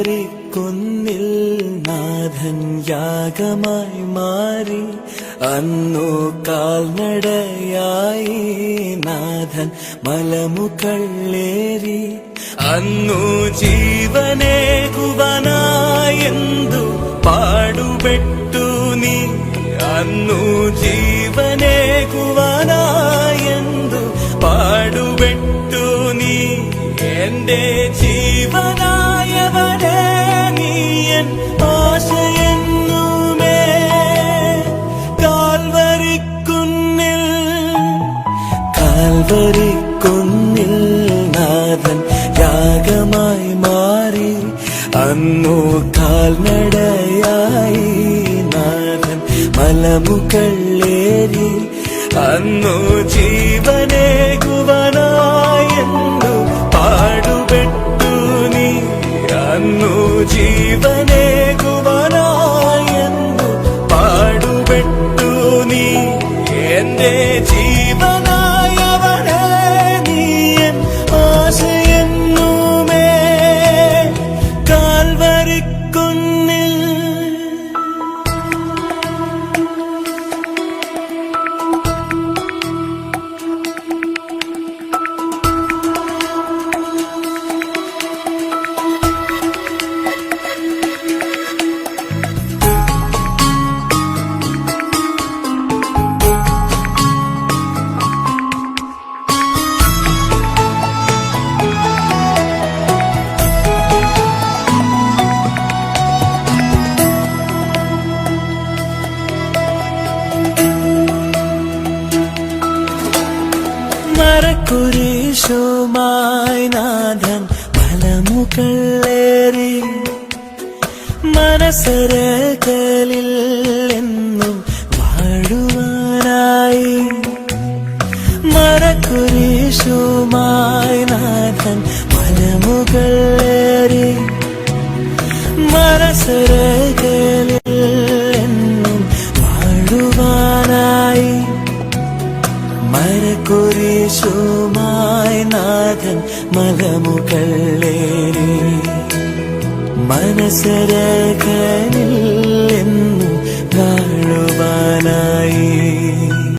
കാൽവരിക്കുന്നിൽ നാഥൻ യാഗമായി മാറി. അന്നു കാൽനടയായി നാഥൻ മലമുകളേറി. അന്നു ജീവനേകുവാനായെന്തു പാടുപെട്ടു നീ. അന്നു ജീവനേകുവാനായെന്തു പാടുപെട്ടു നീ. എന്റെ ജീവനായവനെ നീയൻ ആശയെന്നുമേ. കാൽവരിക്കുന്നിൽ നാഥൻ യാഗമായി മാറി. അന്നു കാൽനടയായി നാഥൻ മലമുകളേറി. അന്നു ജീവനേകുവാനായെന്നു പാടുപെട്ടു നീ. അന്നു ജീവനേകുവാനായെന്നു പാടുപെട്ടു നീ. എന്റെ ജീവനായവനെ നീയൻ ആശയെന്നുമേ. കാൽവരിക്കുന്നിൽ കുരിശുമായി നാഥൻ മലമുകളേറി. മനസ്സരകളിൽ എന്നും വാഴുവാനായി. മരക്കുരിശുമായി നാഥൻ മലമുകളേറി. മനസ്സരകളിൽ എന്നും വാഴുവാനായി. മരക്കുരിശുമായി നാഥൻ മലമുകളേറി. മനസ്സരകളിൽ